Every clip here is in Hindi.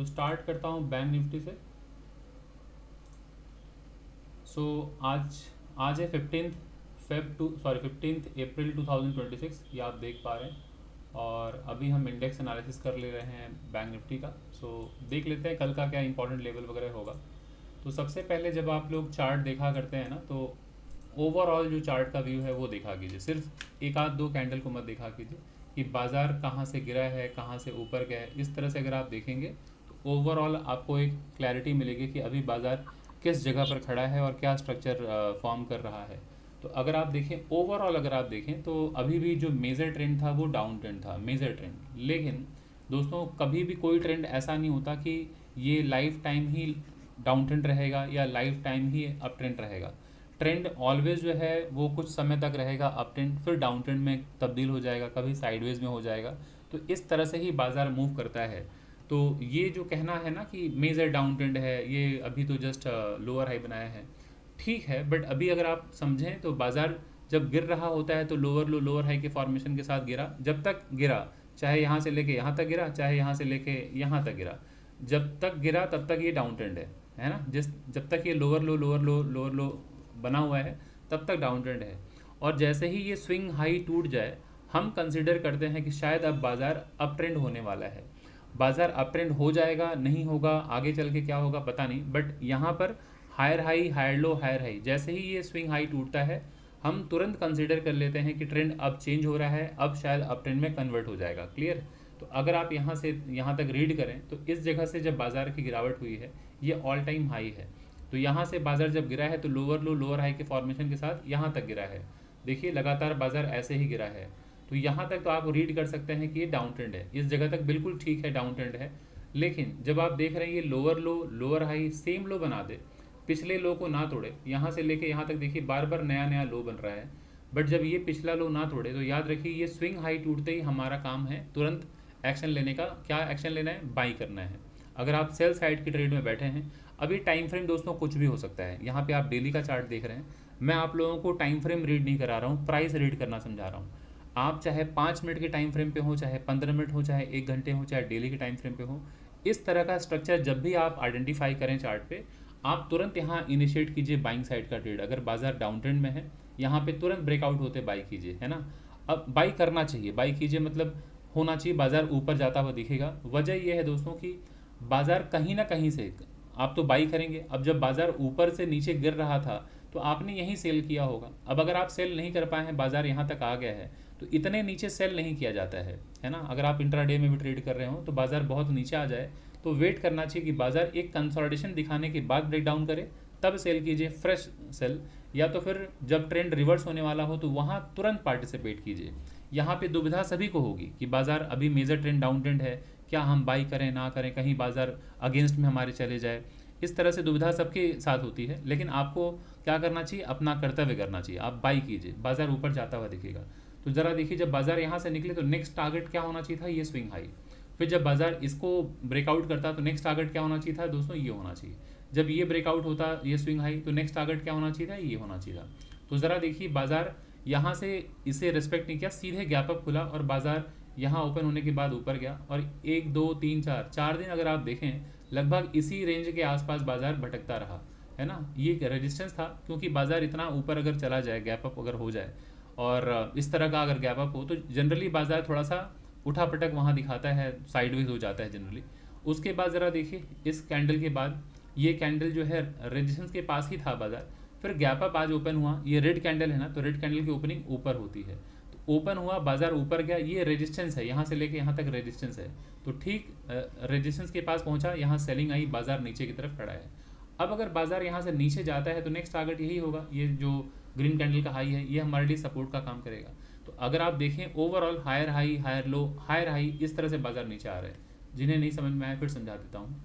तो स्टार्ट करता हूँ बैंक निफ्टी से। सो आज आज है 15 अप्रैल 2026, ये आप देख पा रहे हैं। और अभी हम इंडेक्स एनालिसिस कर ले रहे हैं बैंक निफ्टी का। सो देख लेते हैं कल का क्या इंपॉर्टेंट लेवल वगैरह होगा। तो सबसे पहले जब आप लोग चार्ट देखा करते हैं ना, तो ओवरऑल जो चार्ट का व्यू है वो देखा कीजिए। सिर्फ एक आध दो कैंडल को मत देखा कीजिए कि बाज़ार कहाँ से गिरा है, कहाँ से ऊपर गया है। इस तरह से अगर आप देखेंगे तो ओवरऑल आपको एक क्लैरिटी मिलेगी कि अभी बाज़ार किस जगह पर खड़ा है और क्या स्ट्रक्चर फॉर्म कर रहा है। तो अगर आप देखें ओवरऑल, अगर आप देखें तो अभी भी जो मेजर ट्रेंड था वो डाउन ट्रेंड था, मेजर ट्रेंड। लेकिन दोस्तों कभी भी कोई ट्रेंड ऐसा नहीं होता कि ये लाइफ टाइम ही डाउन ट्रेंड रहेगा या लाइफ टाइम ही अप ट्रेंड रहेगा। ट्रेंड ऑलवेज जो है वो कुछ समय तक रहेगा अप ट्रेंड, फिर डाउन ट्रेंड में तब्दील हो जाएगा, कभी साइडवेज में हो जाएगा। तो इस तरह से ही बाज़ार मूव करता है। तो ये जो कहना है ना कि मेजर डाउन ट्रेंड है, ये अभी तो जस्ट लोअर हाई बनाया है, ठीक है। बट अभी अगर आप समझें तो बाज़ार जब गिर रहा होता है तो लोअर लो लोअर हाई के फॉर्मेशन के साथ गिरा, जब तक गिरा, चाहे यहाँ से लेके यहाँ तक गिरा, चाहे यहाँ से लेके यहाँ तक गिरा, जब तक गिरा तब तक ये डाउन ट्रेंड है ना। जब तक ये lower low lower low lower लो बना हुआ है तब तक डाउन ट्रेंड है। और जैसे ही ये स्विंग हाई टूट जाए, हम कंसिडर करते हैं कि शायद अब बाज़ार अप ट्रेंड होने वाला है। बाज़ार अप ट्रेंड हो जाएगा, नहीं होगा, आगे चल के क्या होगा पता नहीं। बट यहाँ पर higher high higher low higher high, जैसे ही ये स्विंग हाई टूटता है हम तुरंत कंसिडर कर लेते हैं कि ट्रेंड अब चेंज हो रहा है, अब शायद अप ट्रेंड में कन्वर्ट हो जाएगा। क्लियर। तो अगर आप यहाँ से यहाँ तक रीड करें तो इस जगह से जब बाज़ार की गिरावट हुई है, ये ऑल टाइम हाई है। तो यहाँ से बाज़ार जब गिरा है तो लोअर लो लोअर हाई के फॉर्मेशन के साथ यहाँ तक गिरा है। देखिए लगातार बाज़ार ऐसे ही गिरा है। तो यहाँ तक तो आप रीड कर सकते हैं कि ये डाउन ट्रेंड है, इस जगह तक बिल्कुल ठीक है, डाउन ट्रेंड है। लेकिन जब आप देख रहे हैं ये lower low lower high same low बना दे, पिछले लो को ना तोड़े, यहाँ से लेके यहाँ तक देखिए बार बार नया नया लो बन रहा है। बट जब ये पिछला लो ना तोड़े तो याद रखिए ये स्विंग हाई टूटते ही हमारा काम है तुरंत एक्शन लेने का। क्या एक्शन लेना है? बाई करना है। अगर आप सेल साइड की ट्रेड में बैठे हैं, अभी टाइम फ्रेम दोस्तों कुछ भी हो सकता है। यहाँ पे आप डेली का चार्ट देख रहे हैं, मैं आप लोगों को टाइम फ्रेम रीड नहीं करा रहा हूँ, प्राइस रीड करना समझा रहा हूँ। आप चाहे 5 मिनट के टाइम फ्रेम पे हो, चाहे 15 मिनट हो, चाहे 1 घंटे हो, चाहे डेली के टाइम फ्रेम पे हो, इस तरह का स्ट्रक्चर जब भी आप आइडेंटिफाई करें चार्ट पे, आप तुरंत यहाँ इनिशिएट कीजिए बाइंग साइड का ट्रेड। अगर बाजार डाउन ट्रेंड में है, यहाँ पे तुरंत ब्रेकआउट होते बाई कीजिए, है ना। अब बाई करना चाहिए, बाई कीजिए मतलब होना चाहिए बाजार ऊपर जाता हुआ दिखेगा। वजह यह है दोस्तों कि बाजार कहीं ना कहीं से आप तो बाई करेंगे। अब जब बाजार ऊपर से नीचे गिर रहा था तो आपने यहीं सेल किया होगा। अब अगर आप सेल नहीं कर पाए हैं, बाजार यहाँ तक आ गया है, तो इतने नीचे सेल नहीं किया जाता है ना। अगर आप इंट्राडे में भी ट्रेड कर रहे हो तो बाजार बहुत नीचे आ जाए तो वेट करना चाहिए कि बाजार एक कंसोलिडेशन दिखाने के बाद ब्रेकडाउन करे, तब सेल कीजिए, फ्रेश सेल। या तो फिर जब ट्रेंड रिवर्स होने वाला हो तो वहाँ तुरंत पार्टिसिपेट कीजिए। यहाँ पे दुविधा सभी को होगी कि बाजार अभी मेजर ट्रेंड डाउन ट्रेंड है, क्या हम बाई करें ना करें, कहीं बाजार अगेंस्ट में हमारे चले जाए। इस तरह से दुविधा सबके साथ होती है। लेकिन आपको क्या करना चाहिए? अपना कर्तव्य करना चाहिए, आप बाई कीजिए, बाजार ऊपर जाता हुआ दिखेगा। तो ज़रा देखिए जब बाजार यहाँ से निकले तो नेक्स्ट टारगेट क्या होना चाहिए था? ये स्विंग हाई। फिर जब बाजार इसको ब्रेकआउट करता तो नेक्स्ट टारगेट क्या होना चाहिए था दोस्तों? ये होना चाहिए। जब ये ब्रेकआउट होता ये स्विंग हाई, तो नेक्स्ट टारगेट क्या होना चाहिए था? ये होना चाहिए था। तो ज़रा देखिए बाजार यहाँ से इसे रिस्पेक्ट नहीं किया, सीधे गैप अप खुला और बाजार यहाँ ओपन होने के बाद ऊपर गया। और 1 2 3 4 4 दिन अगर आप देखें, लगभग इसी रेंज के आसपास बाजार भटकता रहा, है ना। ये एक रेजिस्टेंस था, क्योंकि बाजार इतना ऊपर अगर चला जाए, गैप अप अगर हो जाए और इस तरह का अगर गैप अप हो, तो जनरली बाजार थोड़ा सा उठा पटक वहाँ दिखाता है, साइडवेज हो जाता है जनरली। उसके बाद ज़रा देखिए इस कैंडल के बाद ये कैंडल जो है रेजिस्टेंस के पास ही था बाजार, फिर गैप अप आज ओपन हुआ। ये रेड कैंडल है ना, तो रेड कैंडल की ओपनिंग ऊपर होती है, तो ओपन हुआ बाजार ऊपर गया, ये रेजिस्टेंस है, यहाँ से लेके यहाँ तक रेजिस्टेंस है। तो ठीक रेजिस्टेंस के पास पहुँचा, यहाँ सेलिंग आई, बाजार नीचे की तरफ खड़ा है। अब अगर बाजार यहाँ से नीचे जाता है तो नेक्स्ट टारगेट यही होगा, ये जो ग्रीन कैंडल का हाई है, ये हमारे लिए सपोर्ट का काम करेगा। तो अगर आप देखें overall higher high higher low higher high, इस तरह से बाजार नीचे आ रहे हैं। जिन्हें नहीं समझ में आया फिर समझा देता हूँ,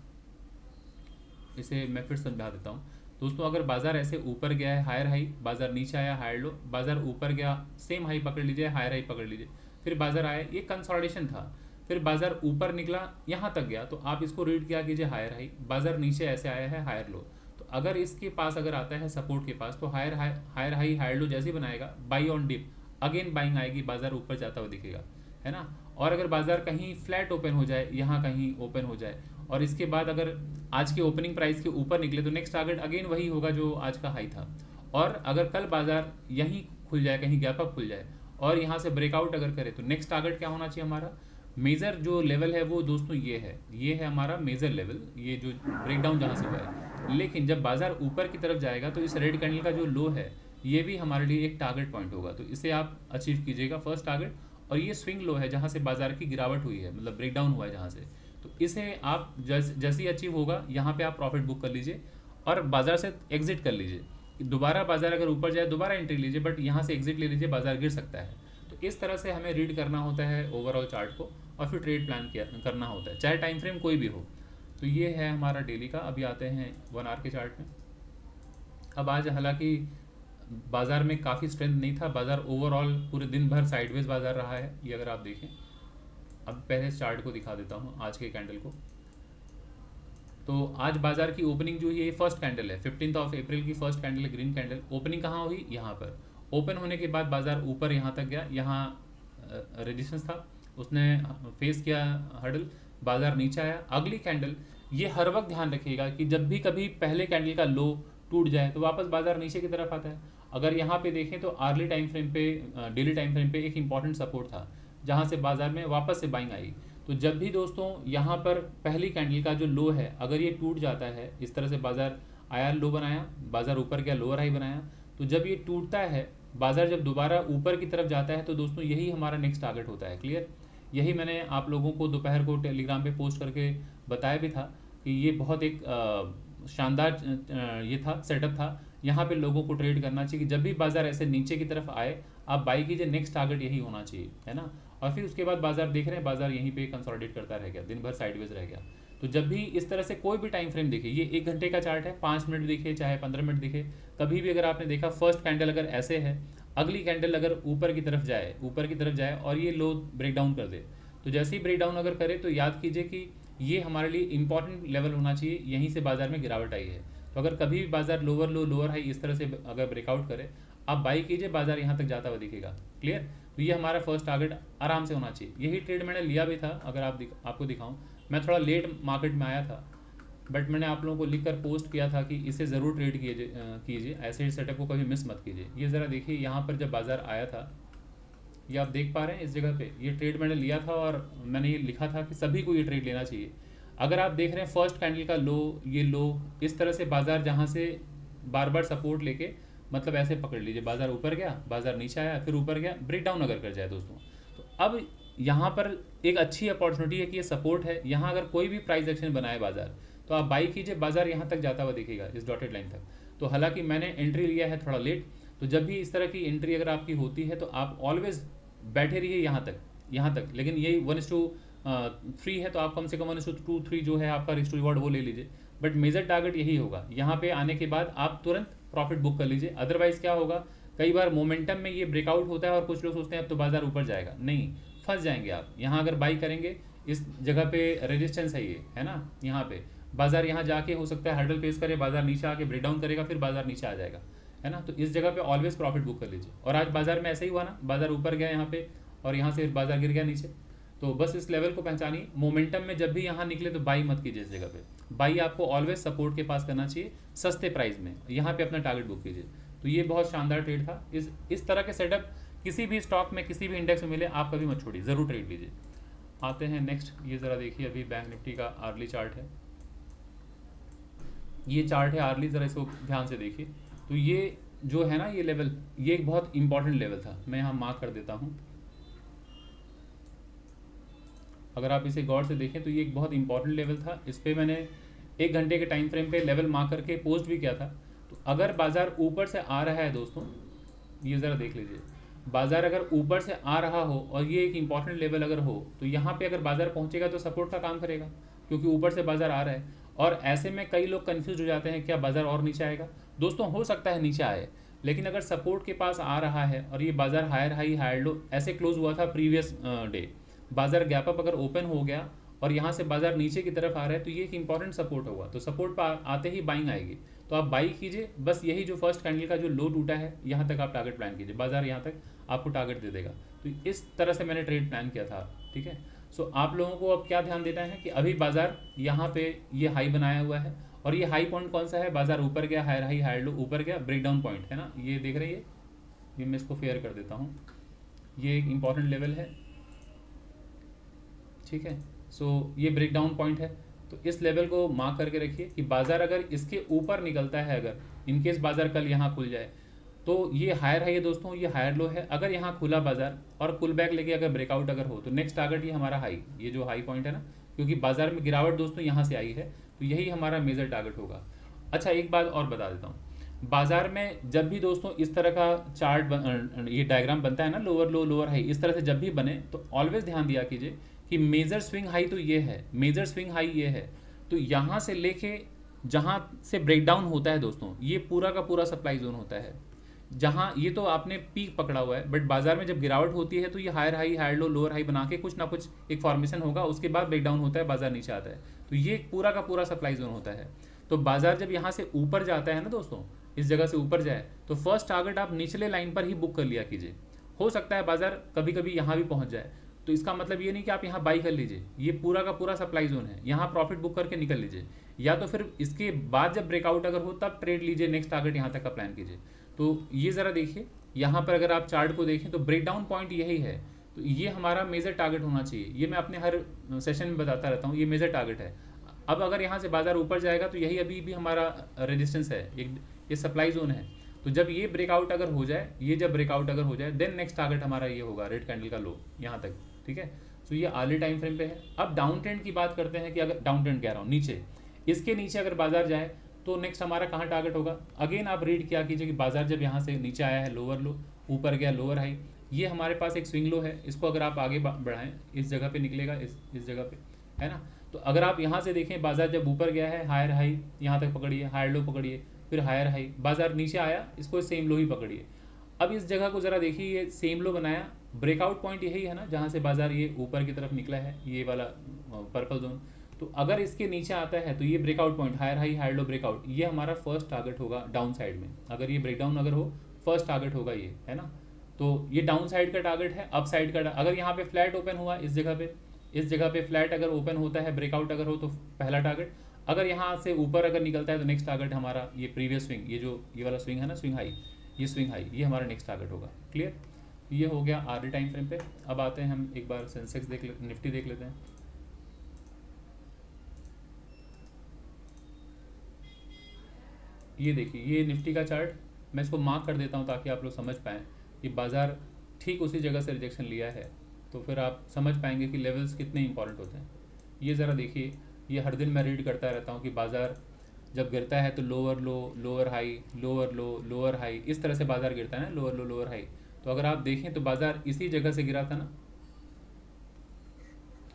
इसे मैं फिर समझा देता हूँ दोस्तों। अगर बाजार ऐसे ऊपर गया है हायर हाई, बाजार नीचे आया हायर लो, बाजार ऊपर गया सेम हाई पकड़ लीजिए, हायर हाई पकड़ लीजिए, फिर बाजार आया, ये कंसोलिडेशन था, फिर बाजार ऊपर निकला यहाँ तक गया, तो आप इसको रीड किया कीजिए हायर हाई, बाजार नीचे ऐसे आया है हायर लो। तो अगर इसके पास अगर आता है सपोर्ट के पास, तो हायर हाई हायर लो जैसे ही बनाएगा, buy on dip again buying आएगी, बाजार ऊपर जाता हुआ दिखेगा, है ना। और अगर बाजार कहीं फ्लैट ओपन हो जाए, यहाँ कहीं ओपन हो जाए और इसके बाद अगर आज के ओपनिंग प्राइस के ऊपर निकले तो नेक्स्ट टारगेट अगेन वही होगा जो आज का हाई था। और अगर कल बाजार यहीं खुल जाए, कहीं गैप अप खुल जाए और यहाँ से ब्रेकआउट अगर करे तो नेक्स्ट टारगेट क्या होना चाहिए हमारा? मेजर जो लेवल है वो दोस्तों ये है हमारा मेजर लेवल, ये जो ब्रेकडाउन जहाँ से हुआ है। लेकिन जब बाजार ऊपर की तरफ जाएगा तो इस रेड कैंडल का जो लो है ये भी हमारे लिए एक टारगेट पॉइंट होगा, तो इसे आप अचीव कीजिएगा फर्स्ट टारगेट। और ये स्विंग लो है जहाँ से बाजार की गिरावट हुई है, मतलब ब्रेकडाउन हुआ है जहाँ से, तो इसे आप जैसे ही अचीव होगा यहाँ पे आप प्रॉफिट बुक कर लीजिए और बाजार से एग्जिट कर लीजिए। दोबारा बाजार अगर ऊपर जाए दोबारा एंट्री लीजिए, बट यहाँ से एग्जिट ले लीजिए, बाजार गिर सकता है। तो इस तरह से हमें रीड करना होता है ओवरऑल चार्ट को और फिर ट्रेड प्लान करना होता है, चाहे टाइम फ्रेम कोई भी हो। तो ये है हमारा डेली का। अभी आते हैं 1 आवर के चार्ट में। अब आज हालांकि बाजार में काफ़ी स्ट्रेंथ नहीं था, बाजार ओवरऑल पूरे दिन भर साइडवेज बाजार रहा है, ये अगर आप देखें। अब पहले चार्ट को दिखा देता हूँ आज के कैंडल को। तो आज बाजार की ओपनिंग जो है ये फर्स्ट कैंडल है, 15 अप्रैल की फर्स्ट कैंडल है, ग्रीन कैंडल। ओपनिंग कहाँ हुई? यहाँ पर। ओपन होने के बाद बाजार ऊपर यहाँ तक गया, यहाँ रेजिस्टेंस था, उसने फेस किया हर्डल, बाजार नीचे आया। अगली कैंडल, ये हर वक्त ध्यान रखिएगा कि जब भी कभी पहले कैंडल का लो टूट जाए तो वापस बाजार नीचे की तरफ आता है। अगर यहाँ पे देखें तो आर्ली टाइम फ्रेम पे, डेली टाइम फ्रेम पे एक इंपॉर्टेंट सपोर्ट था जहाँ से बाजार में वापस से बाइंग आई। तो जब भी दोस्तों यहाँ पर पहली कैंडल का जो लो है अगर ये टूट जाता है, इस तरह से बाजार आया, लो बनाया, बाजार ऊपर गया, लोअर हाई बनाया, तो जब ये टूटता है बाजार, जब दोबारा ऊपर की तरफ जाता है तो दोस्तों यही हमारा नेक्स्ट टारगेट होता है। क्लियर? यही मैंने आप लोगों को दोपहर को टेलीग्राम पे पोस्ट करके बताया भी था कि ये बहुत एक शानदार ये था, सेटअप था। यहाँ पे लोगों को ट्रेड करना चाहिए कि जब भी बाजार ऐसे नीचे की तरफ आए आप बाई कीजिए, नेक्स्ट टारगेट यही होना चाहिए, है ना। और फिर उसके बाद बाजार देख रहे हैं, बाजार यहीं पे कंसोलिडेट करता रह गया, दिन भर साइडवेज रह गया। तो जब भी इस तरह से कोई भी टाइम फ्रेम देखिए, ये 1 घंटे का चार्ट है, 5 मिनट दिखे चाहे 15 मिनट दिखे, कभी भी अगर आपने देखा फर्स्ट कैंडल अगर ऐसे है, अगली कैंडल अगर ऊपर की तरफ जाए और ये लो ब्रेक डाउन कर दे, तो जैसे ही ब्रेक डाउन अगर करे तो याद कीजिए कि ये हमारे लिए इंपॉर्टेंट लेवल होना चाहिए, यहीं से बाजार में गिरावट आई है। तो अगर कभी भी बाजार लोअर लो लोअर हाई इस तरह से अगर ब्रेकआउट करे, आप बाई कीजिए, बाजार यहाँ तक जाता हुआ दिखेगा। क्लियर? तो ये हमारा फर्स्ट टारगेट आराम से होना चाहिए। यही ट्रेड मैंने लिया भी था, अगर आपको दिखाऊं, मैं थोड़ा लेट मार्केट में आया था, बट मैंने आप लोगों को लिख कर पोस्ट किया था कि इसे ज़रूर ट्रेड कीजिए, ऐसे सेटअप को कभी मिस मत कीजिए। ये ज़रा देखिए, यहाँ पर जब बाजार आया था, ये आप देख पा रहे हैं इस जगह पे, ये ट्रेड मैंने लिया था और मैंने ये लिखा था कि सभी को ये ट्रेड लेना चाहिए। अगर आप देख रहे हैं फर्स्ट कैंडल का लो, ये लो, इस तरह से बाजार जहाँ से बार बार सपोर्ट लेके, मतलब ऐसे पकड़ लीजिए, बाजार ऊपर गया, बाजार नीचे आया, फिर ऊपर गया, ब्रेक डाउन अगर कर जाए दोस्तों, तो अब यहाँ पर एक अच्छी अपॉर्चुनिटी है कि ये सपोर्ट है। यहाँ अगर कोई भी प्राइस एक्शन बनाए बाजार, तो आप बाई कीजिए, बाजार यहाँ तक जाता हुआ दिखेगा, इस डॉटेड लाइन तक। तो हालांकि मैंने एंट्री लिया है थोड़ा लेट, तो जब भी इस तरह की एंट्री अगर आपकी होती है तो आप ऑलवेज बैठे रहिए यहाँ तक। लेकिन यही 1:3 है, तो आप कम से कम 1:2-3 जो है आपका रिस्क टू रिवॉर्ड वो ले लीजिए। बट मेजर टारगेट यही होगा, यहाँ पे आने के बाद आप तुरंत प्रॉफिट बुक कर लीजिए। अदरवाइज क्या होगा, कई बार मोमेंटम में ये ब्रेकआउट होता है और कुछ लोग सोचते हैं अब तो बाजार ऊपर जाएगा, नहीं, फंस जाएंगे आप। यहाँ अगर बाई करेंगे, इस जगह पे रेजिस्टेंस है ये, है ना, यहाँ पे बाजार यहाँ जाके हो सकता है हर्डल फेस करे, बाजार नीचे आके ब्रेक डाउन करेगा, फिर बाजार नीचे आ जाएगा, है ना। तो इस जगह पे ऑलवेज प्रॉफिट बुक कर लीजिए। और आज बाजार में ऐसा ही हुआ ना, बाजार ऊपर गया यहाँ पे और यहाँ से बाजार गिर गया नीचे। तो बस इस लेवल को पहचानिए, मोमेंटम में जब भी यहाँ निकले तो बाई मत कीजिए। इस जगह पे बाई आपको ऑलवेज सपोर्ट के पास करना चाहिए, सस्ते प्राइस में, यहाँ पे अपना टारगेट बुक कीजिए। तो ये बहुत शानदार ट्रेड था। इस तरह के सेटअप किसी भी स्टॉक में, किसी भी इंडेक्स में मिले, आप कभी मत छोड़िए, ज़रूर ट्रेड लीजिए। आते हैं नेक्स्ट, ये ज़रा देखिए, अभी बैंक निफ्टी का आर्ली चार्ट है, ये चार्ट है आर्ली, ज़रा इसको ध्यान से देखिए। तो ये जो है ना, ये लेवल, ये एक बहुत इंपॉर्टेंट लेवल था, मैं यहाँ मार्क कर देता हूँ। अगर आप इसे गौर से देखें तो ये एक बहुत इंपॉर्टेंट लेवल था। इस पर मैंने 1 घंटे के टाइम फ्रेम पे लेवल मार्क करके पोस्ट भी किया था। तो अगर बाजार ऊपर से आ रहा है दोस्तों, ये ज़रा देख लीजिए, बाजार अगर ऊपर से आ रहा हो और ये एक इंपॉर्टेंट लेवल अगर हो, तो यहाँ पे अगर बाजार पहुँचेगा तो सपोर्ट का काम करेगा, क्योंकि ऊपर से बाजार आ रहा है। और ऐसे में कई लोग कन्फ्यूज हो जाते हैं, क्या बाजार और नीचे आएगा? दोस्तों हो सकता है नीचे आए, लेकिन अगर सपोर्ट के पास आ रहा है और ये बाजार हायर हाई हायर लो ऐसे क्लोज हुआ था प्रीवियस डे, बाजार गैप अप अगर ओपन हो गया और यहाँ से बाजार नीचे की तरफ आ रहा है, तो ये एक इंपॉर्टेंट सपोर्ट होगा। तो सपोर्ट पर आते ही बाइंग आएगी, तो आप बाई कीजिए। बस यही जो फर्स्ट कैंडल का जो लो टूटा है, यहाँ तक आप टारगेट प्लान कीजिए, बाजार यहाँ तक आपको टारगेट दे देगा। तो इस तरह से मैंने ट्रेड प्लान किया था, ठीक है। सो आप लोगों को अब क्या ध्यान देना है कि अभी बाजार यहाँ पे ये हाई बनाया हुआ है, और ये हाई पॉइंट कौन सा है, बाजार ऊपर गया, हायर हाई हायर लो, ऊपर गया, ब्रेकडाउन पॉइंट है ना, ये देख रही है, ये मैं इसको फेयर कर देता हूँ, ये एक इंपॉर्टेंट लेवल है, ठीक है। सो ये ब्रेकडाउन पॉइंट है, तो इस लेवल को मार्क करके रखिए कि बाजार अगर इसके ऊपर निकलता है, अगर इनकेस बाजार कल यहाँ खुल जाए तो ये हायर हाई है दोस्तों, ये हायर लो है, अगर यहाँ खुला बाजार और पुल बैक लेके अगर ब्रेकआउट अगर हो तो नेक्स्ट टारगेट ये हमारा हाई, ये जो हाई पॉइंट है ना, क्योंकि बाजार में गिरावट दोस्तों यहाँ से आई है, तो यही हमारा मेजर टारगेट होगा। अच्छा एक बात और बता देता हूँ, बाजार में जब भी दोस्तों इस तरह का चार्ट ये डायग्राम बनता है ना, लोअर लो लोअर हाई, इस तरह से जब भी बने तो ऑलवेज ध्यान दिया कीजिए कि मेजर स्विंग हाई तो ये है, मेजर स्विंग हाई ये है, तो यहाँ से लेके जहाँ से ब्रेकडाउन होता है दोस्तों, ये पूरा का पूरा सप्लाई जोन होता है, जहाँ ये तो आपने पीक पकड़ा हुआ है, बट बाजार में जब गिरावट होती है तो ये higher high higher low lower high बना के कुछ ना कुछ एक फॉर्मेशन होगा, उसके बाद ब्रेकडाउन होता है, बाजार नीचे आता है, तो ये पूरा का पूरा सप्लाई जोन होता है। तो बाजार जब यहाँ से ऊपर जाता है ना दोस्तों, इस जगह से ऊपर जाए तो फर्स्ट टारगेट आप निचले लाइन पर ही बुक कर लिया कीजिए। हो सकता है बाजार कभी कभी यहाँ भी पहुँच जाए, तो इसका मतलब ये नहीं कि आप यहाँ बाई कर लीजिए, ये पूरा का पूरा सप्लाई जोन है, यहाँ प्रॉफिट बुक करके निकल लीजिए, या तो फिर इसके बाद जब ब्रेकआउट अगर हो तब ट्रेड लीजिए, नेक्स्ट टारगेट यहाँ तक का प्लान कीजिए। तो ये ज़रा देखिए, यहाँ पर अगर आप चार्ट को देखें तो ब्रेकडाउन पॉइंट यही है, तो ये हमारा मेजर टारगेट होना चाहिए, ये मैं अपने हर सेशन में बताता रहता हूँ, ये मेजर टारगेट है। अब अगर यहाँ से बाजार ऊपर जाएगा तो यही अभी भी हमारा रेजिस्टेंस है, एक ये सप्लाई जोन है, तो जब ये ब्रेकआउट अगर हो जाए, ये जब ब्रेकआउट अगर हो जाए देन नेक्स्ट टारगेट हमारा ये होगा रेड कैंडल का लो यहाँ तक, ठीक है। तो ये अर्ली टाइम फ्रेम पे है। अब डाउन ट्रेंड की बात करते हैं कि अगर डाउन ट्रेंड कह रहा हूँ, नीचे इसके नीचे अगर बाजार जाए तो नेक्स्ट हमारा कहाँ टारगेट होगा, अगेन आप रीड किया कीजिए कि बाजार जब यहाँ से नीचे आया है लोअर लो, ऊपर गया लोअर हाई, ये हमारे पास एक स्विंग लो है, इसको अगर आप आगे बढ़ाएं इस जगह पे निकलेगा, इस जगह पे है ना। तो अगर आप यहाँ से देखें बाजार जब ऊपर गया है हायर हाई यहाँ तक पकड़िए, हायर लो पकड़िए, फिर हायर हाई, बाजार नीचे आया इसको सेम लो ही पकड़िए। अब इस जगह को ज़रा देखिए, ये सेम लो बनाया, ब्रेकआउट पॉइंट यही है ना जहाँ से बाजार ये ऊपर की तरफ निकला है, ये वाला पर्पल जोन। तो अगर इसके नीचे आता है तो ये breakout point higher high higher low breakout, ये हमारा फर्स्ट टारगेट होगा डाउन साइड में, अगर ये ब्रेकडाउन अगर हो फर्स्ट टारगेट होगा ये, है ना। तो ये डाउन साइड का टारगेट है। अप साइड का अगर यहाँ पे फ्लैट ओपन हुआ इस जगह पे फ्लैट अगर ओपन होता है, ब्रेकआउट अगर हो तो पहला टारगेट, अगर यहाँ से ऊपर अगर निकलता है तो नेक्स्ट टारगेट हमारा ये प्रीवियस स्विंग, ये जो ये वाला स्विंग है ना, स्विंग हाई, ये स्विंग हाई, ये हमारा नेक्स्ट टारगेट होगा। क्लियर, ये हो गया आरडी टाइम फ्रेम पे। अब आते हैं हम एक बार सेंसेक्स निफ्टी देख लेते हैं। ये देखिए, ये निफ्टी का चार्ट, मैं इसको मार्क कर देता हूँ ताकि आप लोग समझ पाएँ कि बाजार ठीक उसी जगह से रिजेक्शन लिया है, तो फिर आप समझ पाएंगे कि लेवल्स कितने इंपॉर्टेंट होते हैं। ये ज़रा देखिए, ये हर दिन मैं रीड करता रहता हूँ कि बाजार जब गिरता है तो lower low lower high, lower low lower high, इस तरह से बाजार गिरता है ना, लोअर लो लोअर हाई। तो अगर आप देखें तो बाजार इसी जगह से गिरा था ना,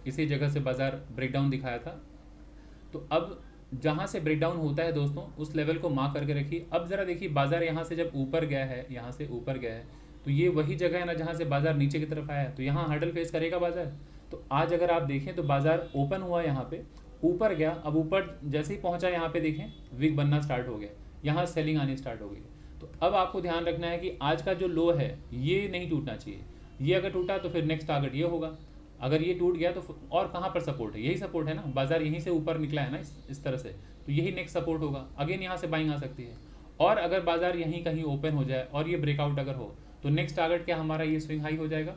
इसी जगह से बाजार ब्रेकडाउन दिखाया था। तो अब जहाँ से ब्रेकडाउन होता है दोस्तों, उस लेवल को मार्क करके रखिए। अब ज़रा देखिए, बाजार यहाँ से जब ऊपर गया है, यहाँ से ऊपर गया है, तो ये वही जगह है ना जहाँ से बाजार नीचे की तरफ आया है, तो यहाँ हर्डल फेस करेगा बाजार। तो आज अगर आप देखें तो बाजार ओपन हुआ यहाँ पे, ऊपर गया, अब ऊपर जैसे ही पहुँचा यहाँ पे देखें विक बनना स्टार्ट हो गया, यहाँ सेलिंग आनी स्टार्ट हो गई। तो अब आपको ध्यान रखना है कि आज का जो लो है ये नहीं टूटना चाहिए, ये अगर टूटा तो फिर नेक्स्ट टारगेट ये होगा, अगर ये टूट गया तो और कहाँ पर सपोर्ट है, यही सपोर्ट है ना, बाजार यहीं से ऊपर निकला है ना इस तरह से, तो यही नेक्स्ट सपोर्ट होगा, अगेन यहाँ से बाइंग आ सकती है। और अगर बाजार यहीं कहीं ओपन हो जाए और ये ब्रेकआउट अगर हो तो नेक्स्ट टारगेट क्या हमारा, ये स्विंग हाई हो जाएगा,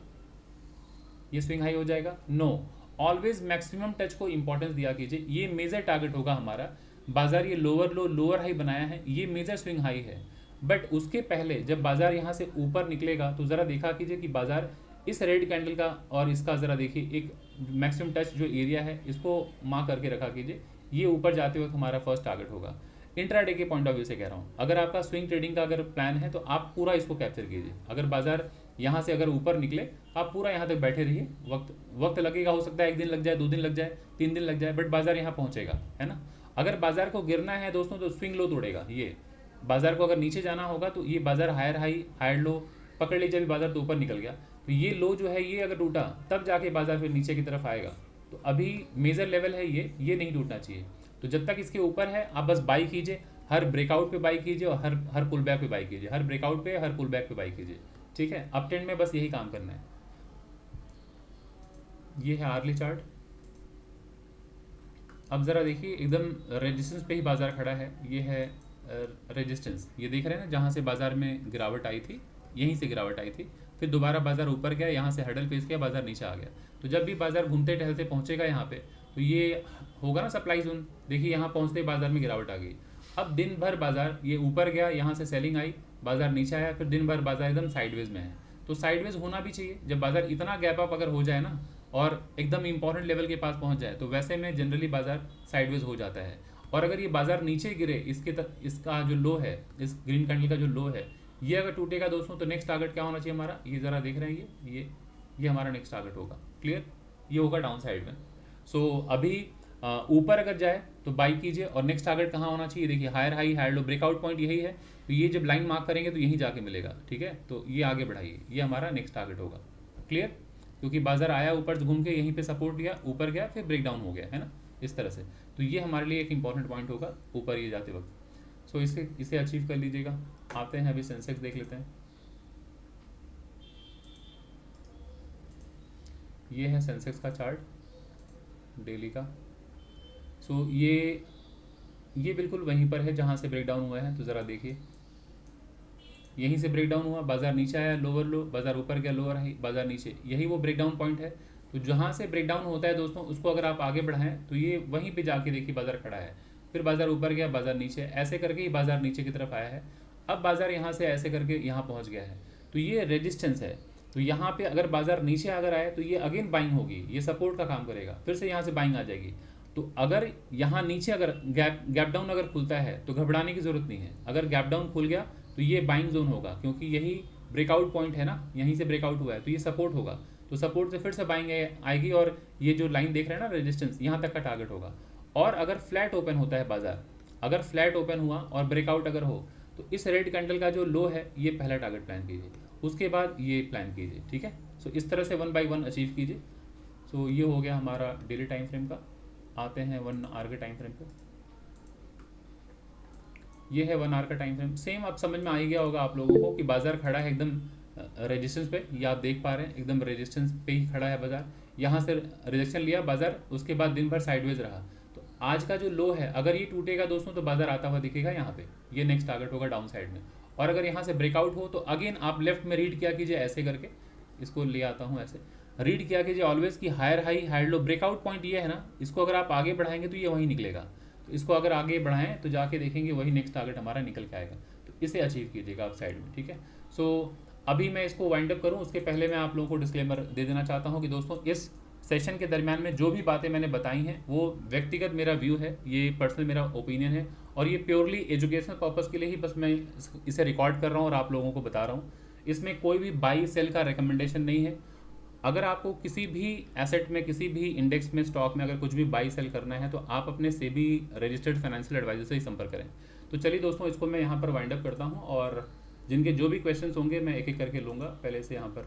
ये स्विंग हाई हो जाएगा। नो, ऑलवेज मैक्सिमम टच को इंपॉर्टेंस दिया कीजिए, ये मेजर टारगेट होगा हमारा। बाजार ये लोअर लो लोअर हाई बनाया है, ये मेजर स्विंग हाई है, बट उसके पहले जब बाजार यहाँ से ऊपर निकलेगा तो ज़रा देखा कीजिए कि बाजार इस रेड कैंडल का और इसका ज़रा देखिए एक मैक्सिमम टच जो एरिया है इसको मार्क करके रखा कीजिए, ये ऊपर जाते वक्त हमारा फर्स्ट टारगेट होगा। इंट्राडे के पॉइंट ऑफ व्यू से कह रहा हूँ, अगर आपका स्विंग ट्रेडिंग का अगर प्लान है तो आप पूरा इसको कैप्चर कीजिए। अगर बाजार यहाँ से अगर ऊपर निकले आप पूरा यहाँ तक बैठे रहिए, वक्त लगेगा, हो सकता है 1 दिन लग जाए, 2 दिन लग जाए, 3 दिन लग जाए, बट बाजार यहाँ पहुँचेगा, है ना। अगर बाजार को गिरना है दोस्तों तो स्विंग लो तोड़ेगा, ये बाजार को अगर नीचे जाना होगा तो ये बाजार हायर हाई हायर लो पकड़ लीजिए, अभी बाजार तो ऊपर निकल गया, तो ये लो जो है ये अगर टूटा तब जाके बाजार फिर नीचे की तरफ आएगा। तो अभी मेजर लेवल है ये नहीं टूटना चाहिए। तो जब तक इसके ऊपर है आप बस बाई कीजिए, हर ब्रेकआउट पे बाई कीजिए और हर पुल बैक पे बाई कीजिए, हर ब्रेकआउट पे हर पुल बैक पे बाई कीजिए, ठीक है। अप ट्रेंड में बस यही काम करना है। ये है आर्ली चार्ट। अब ज़रा देखिए एकदम रेजिस्टेंस पे ही बाज़ार खड़ा है। ये है रेजिस्टेंस, ये देख रहे हैं ना, जहाँ से बाज़ार में गिरावट आई थी, यहीं से गिरावट आई थी, फिर दोबारा बाज़ार ऊपर गया, यहाँ से हडल फेस किया, बाज़ार नीचे आ गया। तो जब भी बाज़ार घूमते टहलते पहुँचेगा यहाँ पे, तो ये होगा ना सप्लाई जोन। देखिए यहाँ पहुँचते ही बाज़ार में गिरावट आ गई। अब दिन भर बाज़ार ये ऊपर गया, यहाँ से सेलिंग आई, बाज़ार नीचे आया, फिर दिन भर बाज़ार एकदम साइडवेज में है। तो साइडवेज होना भी चाहिए। जब बाज़ार इतना गैप अप अगर हो जाए ना और एकदम इंपॉर्टेंट लेवल के पास पहुंच जाए, तो वैसे में जनरली बाज़ार साइडवेज हो जाता है। और अगर ये बाज़ार नीचे गिरे, इसका जो लो है, इस ग्रीन कैंडल का जो लो है, ये अगर टूटेगा दोस्तों, तो नेक्स्ट टारगेट क्या होना चाहिए हमारा, ये ज़रा देख रहे हैं, ये हमारा नेक्स्ट टारगेट होगा। क्लियर, ये होगा डाउन साइड में। सो अभी ऊपर अगर जाए तो बाई कीजिए, और नेक्स्ट टारगेट कहाँ होना चाहिए, देखिए higher high higher low, breakout point यही है। तो ये जब लाइन मार्क करेंगे तो यहीं जाके मिलेगा, ठीक है। तो ये आगे बढ़ाइए, ये हमारा नेक्स्ट टारगेट होगा। क्लियर, क्योंकि बाजार आया ऊपर से घूम के यहीं पे सपोर्ट लिया, ऊपर गया, फिर ब्रेक डाउन हो गया, है ना, इस तरह से। तो ये हमारे लिए एक इंपॉर्टेंट पॉइंट होगा ऊपर ये जाते वक्त। सो इसे अचीव कर लीजिएगा। आते हैं अभी सेंसेक्स देख लेते हैं। ये है सेंसेक्स का चार्ट डेली का। सो ये बिल्कुल वहीं पर है जहाँ से ब्रेक डाउन हुआ है। तो ज़रा देखिए, यहीं से ब्रेक डाउन हुआ, बाजार नीचे आया, लोअर लो, बाजार ऊपर गया, लोअर हाई, बाजार नीचे, यही वो ब्रेक डाउन पॉइंट है। तो जहाँ से ब्रेक डाउन होता है दोस्तों, उसको अगर आप आगे बढ़ाएं तो ये वहीं पे जाके देखिए बाजार खड़ा है, फिर बाजार ऊपर गया, बाजार नीचे, ऐसे करके ही बाजार नीचे की तरफ आया है। अब बाजार यहाँ से ऐसे करके यहाँ पहुँच गया है, तो ये रेजिस्टेंस है। तो यहाँ पे अगर बाजार नीचे अगर आए तो ये अगेन बाइंग होगी, ये सपोर्ट का काम करेगा, फिर से यहाँ से बाइंग आ जाएगी। तो अगर यहाँ नीचे अगर गैप डाउन अगर खुलता है तो घबराने की जरूरत नहीं है। अगर गैप डाउन खुल गया तो ये बाइंग जोन होगा, क्योंकि यही ब्रेकआउट पॉइंट है ना, यहीं से ब्रेकआउट हुआ है, तो ये सपोर्ट होगा। तो सपोर्ट से फिर से बाइंग आएगी, और ये जो लाइन देख रहे हैं ना रेजिस्टेंस, यहाँ तक का टारगेट होगा। और अगर फ्लैट ओपन होता है बाजार, अगर फ्लैट ओपन हुआ और ब्रेकआउट अगर हो, तो इस रेड कैंडल का जो लो है, ये पहला टारगेट प्लान कीजिए, उसके बाद ये प्लान कीजिए, ठीक है। सो इस तरह से 1 बाई 1 अचीव कीजिए। सो ये हो गया हमारा डेली टाइम फ्रेम का। आते हैं 1 आवर के टाइम फ्रेम पे। ये है 1 आवर का टाइम फ्रेम। सेम अब समझ में आ ही गया होगा आप लोगों को कि बाजार खड़ा है एकदम रेजिस्टेंस पे, ये आप देख पा रहे हैं, एकदम रेजिस्टेंस पे ही खड़ा है बाजार। यहाँ से रिजेक्शन लिया बाजार, उसके बाद दिन भर साइडवेज रहा। तो आज का जो लो है, अगर ये टूटेगा दोस्तों, तो बाजार आता हुआ दिखेगा यहाँ पे, ये नेक्स्ट टारगेट होगा डाउन साइड में। और अगर यहाँ से ब्रेकआउट हो तो अगेन आप लेफ्ट में रीड किया कीजिए, ऐसे करके इसको ले आता हूँ, ऐसे रीड किया कीजिए ऑलवेज कि higher high higher low, breakout point ये है ना, इसको अगर आप आगे बढ़ाएंगे तो ये वहीं निकलेगा। तो इसको अगर आगे बढ़ाएं तो जाके देखेंगे वही नेक्स्ट टारगेट हमारा निकल के आएगा। तो इसे अचीव कीजिएगा आप साइड में, ठीक है। सो अभी मैं इसको वाइंड अप करूं उसके पहले मैं आप लोगों को डिस्क्लेमर दे देना चाहता हूं कि दोस्तों, इस सेशन के दरमियान में जो भी बातें मैंने बताई हैं वो व्यक्तिगत मेरा व्यू है, ये पर्सनल मेरा ओपिनियन है, और ये प्योरली एजुकेशनल पर्पज़ के लिए ही बस मैं इसे रिकॉर्ड कर रहा हूँ और आप लोगों को बता रहा हूँ। इसमें कोई भी बाई सेल का रिकमेंडेशन नहीं है। अगर आपको किसी भी एसेट में, किसी भी इंडेक्स में, स्टॉक में अगर कुछ भी बाई सेल करना है, तो आप अपने सेबी रजिस्टर्ड फाइनेंशियल एडवाइजर से ही संपर्क करें। तो चलिए दोस्तों, इसको मैं यहाँ पर वाइंड अप करता हूँ, और जिनके जो भी क्वेश्चंस होंगे मैं एक एक करके लूँगा। पहले से यहाँ पर